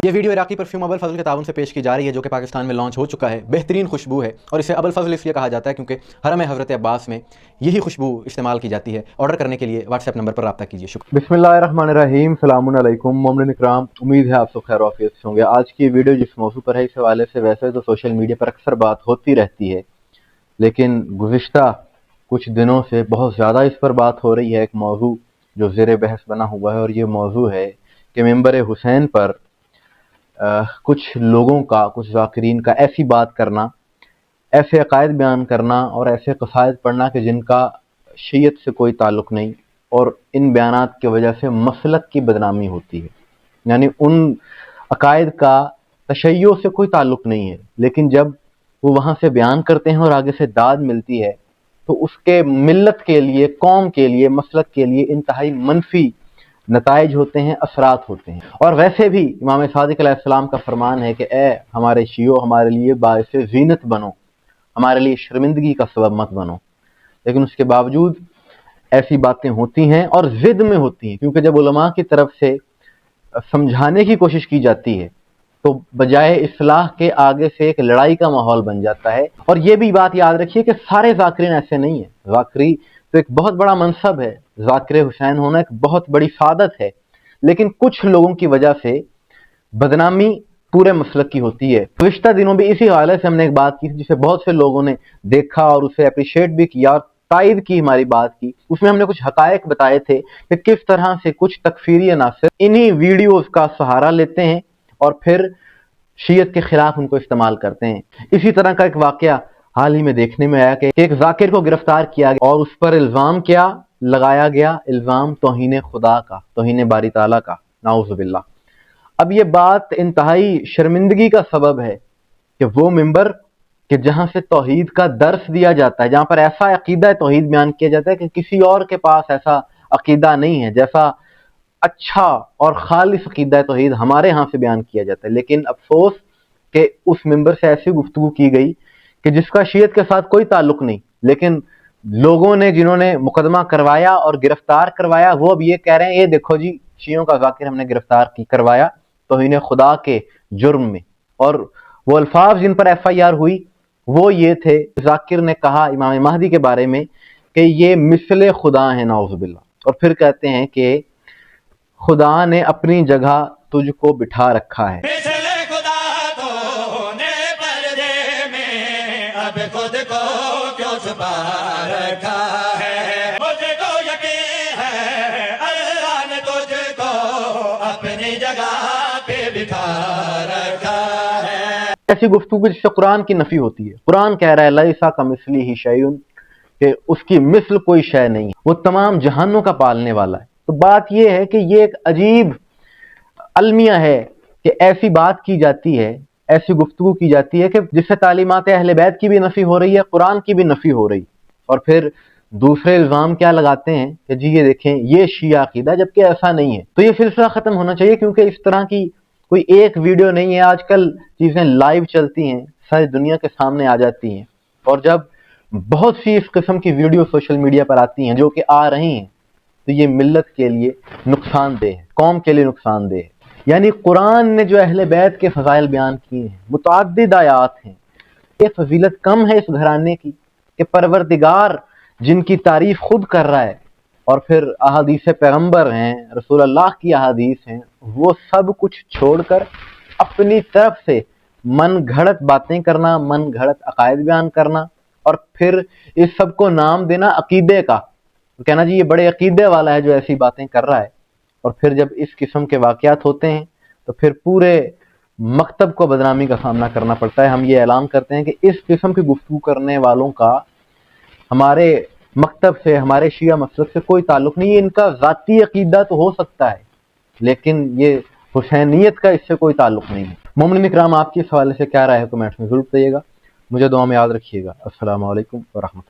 یہ ویڈیو عراقی پرفیوم ابو الفضل کے تعاون سے پیش کی جا رہی ہے، جو کہ پاکستان میں لانچ ہو چکا ہے۔ بہترین خوشبو ہے اور اسے ابو الفضل اس لیے کہا جاتا ہے کیونکہ حرم حضرت عباس میں یہی خوشبو استعمال کی جاتی ہے۔ آرڈر کرنے کے لیے واٹس ایپ نمبر پر رابطہ کیجیے۔ شکریہ۔ بسم اللہ الرحمن الرحیم۔ السلام علیکم مومنین اکرام، امید ہے آپ سب خیر و عافیت سے ہوں گے۔ آج کی ویڈیو جس موضوع پر ہے، اس حوالے سے ویسے تو سوشل میڈیا پر اکثر بات ہوتی رہتی ہے، لیکن گزشتہ کچھ دنوں سے بہت زیادہ اس پر بات ہو رہی ہے۔ ایک موضوع جو زیر بحث بنا ہوا ہے، اور یہ موضوع ہے کہ منبر حسین پر کچھ لوگوں کا، کچھ ذاکرین کا ایسی بات کرنا، ایسے عقائد بیان کرنا اور ایسے قصائد پڑھنا کہ جن کا شیعت سے کوئی تعلق نہیں، اور ان بیانات کی وجہ سے مسلک کی بدنامی ہوتی ہے۔ یعنی ان عقائد کا تشیع سے کوئی تعلق نہیں ہے، لیکن جب وہ وہاں سے بیان کرتے ہیں اور آگے سے داد ملتی ہے تو اس کے ملت کے لیے، قوم کے لیے، مسلک کے لیے انتہائی منفی نتائج ہوتے ہیں، اثرات ہوتے ہیں۔ اور ویسے بھی امام صادق علیہ السلام کا فرمان ہے کہ اے ہمارے شیعو، ہمارے لیے باعث زینت بنو، ہمارے لیے شرمندگی کا سبب مت بنو۔ لیکن اس کے باوجود ایسی باتیں ہوتی ہیں اور ضد میں ہوتی ہیں، کیونکہ جب علماء کی طرف سے سمجھانے کی کوشش کی جاتی ہے تو بجائے اصلاح کے آگے سے ایک لڑائی کا ماحول بن جاتا ہے۔ اور یہ بھی بات یاد رکھیے کہ سارے ذاکرین ایسے نہیں ہیں۔ ذاکری تو ایک بہت بڑا منصب ہے، ذاکر حسین ہونا ایک بہت بڑی سعادت ہے، لیکن کچھ لوگوں کی وجہ سے بدنامی پورے مسلک کی ہوتی ہے۔ گزشتہ دنوں بھی اسی حوالے سے ہم نے ایک بات کی تھی، جسے بہت سے لوگوں نے دیکھا اور اسے اپریشیٹ بھی کیا اور تائید کی ہماری بات کی۔ اس میں ہم نے کچھ حقائق بتائے تھے کہ کس طرح سے کچھ تکفیری عناصر انہی ویڈیوز کا سہارا لیتے ہیں اور پھر شیعت کے خلاف ان کو استعمال کرتے ہیں۔ اسی طرح کا ایک واقعہ حال ہی میں دیکھنے میں آیا کہ ایک ذاکر کو گرفتار کیا گیا اور اس پر الزام کیا لگایا گیا؟ الزام توہین خدا کا، توہین باری تعالیٰ کا، نعوذ باللہ۔ اب یہ بات انتہائی شرمندگی کا سبب ہے کہ وہ منبر کہ جہاں سے توحید کا درس دیا جاتا ہے، جہاں پر ایسا عقیدہ توحید بیان کیا جاتا ہے کہ کسی اور کے پاس ایسا عقیدہ نہیں ہے، جیسا اچھا اور خالص عقیدہ توحید ہمارے ہاں سے بیان کیا جاتا ہے، لیکن افسوس کہ اس منبر سے ایسی گفتگو کی گئی کہ جس کا شیعت کے ساتھ کوئی تعلق نہیں، لیکن لوگوں نے، جنہوں نے مقدمہ کروایا اور گرفتار کروایا، وہ اب یہ کہہ رہے ہیں یہ دیکھو جی شیعوں کا ذاکر ہم نے گرفتار کروایا توہین خدا کے جرم میں۔ اور وہ الفاظ جن پر ایف آئی آر ہوئی وہ یہ تھے، ذاکر نے کہا امام مہدی کے بارے میں کہ یہ مثل خدا ہیں، نعوذ باللہ، اور پھر کہتے ہیں کہ خدا نے اپنی جگہ تجھ کو بٹھا رکھا ہے۔ مثل خدا تو نے پردے میں اب خود کو کیوں چھپا رکھا ہے؟ مجھ کو یقین ہے اللہ نے تجھ کو اپنی جگہ پہ بٹھا رکھا ہے۔ ایسی گفتگو جس سے قرآن کی نفی ہوتی ہے۔ قرآن کہہ رہا ہے لیسا کمثلہ شیء، کہ اس کی مثل کوئی شے نہیں ہے، وہ تمام جہانوں کا پالنے والا ہے۔ تو بات یہ ہے کہ یہ ایک عجیب المیہ ہے کہ ایسی بات کی جاتی ہے، ایسی گفتگو کی جاتی ہے کہ جس سے تعلیمات اہل بیت کی بھی نفی ہو رہی ہے، قرآن کی بھی نفی ہو رہی، اور پھر دوسرے الزام کیا لگاتے ہیں کہ جی یہ دیکھیں یہ شیعہ عقیدہ، جبکہ ایسا نہیں ہے۔ تو یہ سلسلہ ختم ہونا چاہیے، کیونکہ اس طرح کی کوئی ایک ویڈیو نہیں ہے، آج کل چیزیں لائیو چلتی ہیں، ساری دنیا کے سامنے آ جاتی ہیں، اور جب بہت سی اس قسم کی ویڈیو سوشل میڈیا پر آتی ہیں جو کہ آ رہی ہیں، تو یہ ملت کے لیے نقصان دہ ہے، قوم کے لیے نقصان دہ ہے۔ یعنی قرآن نے جو اہل بیت کے فضائل بیان کیے ہیں، متعدد آیات ہیں، یہ فضیلت کم ہے اس گھرانے کی کہ پروردگار جن کی تعریف خود کر رہا ہے، اور پھر احادیث پیغمبر ہیں، رسول اللہ کی احادیث ہیں، وہ سب کچھ چھوڑ کر اپنی طرف سے من گھڑت باتیں کرنا، من گھڑت عقائد بیان کرنا، اور پھر اس سب کو نام دینا عقیدے کا، کہنا جی یہ بڑے عقیدے والا ہے جو ایسی باتیں کر رہا ہے۔ اور پھر جب اس قسم کے واقعات ہوتے ہیں تو پھر پورے مکتب کو بدنامی کا سامنا کرنا پڑتا ہے۔ ہم یہ اعلان کرتے ہیں کہ اس قسم کی گفتگو کرنے والوں کا ہمارے مکتب سے، ہمارے شیعہ مسلک سے کوئی تعلق نہیں ہے۔ ان کا ذاتی عقیدہ تو ہو سکتا ہے، لیکن یہ حسینیت کا اس سے کوئی تعلق نہیں ہے۔ مومنین اکرام، آپ کی اس حوالے سے کیا رائے ہے؟ کمنٹس میں ضرور بتائیے گا۔ مجھے دعا میں یاد رکھیے گا۔ السلام علیکم ورحمۃ اللہ۔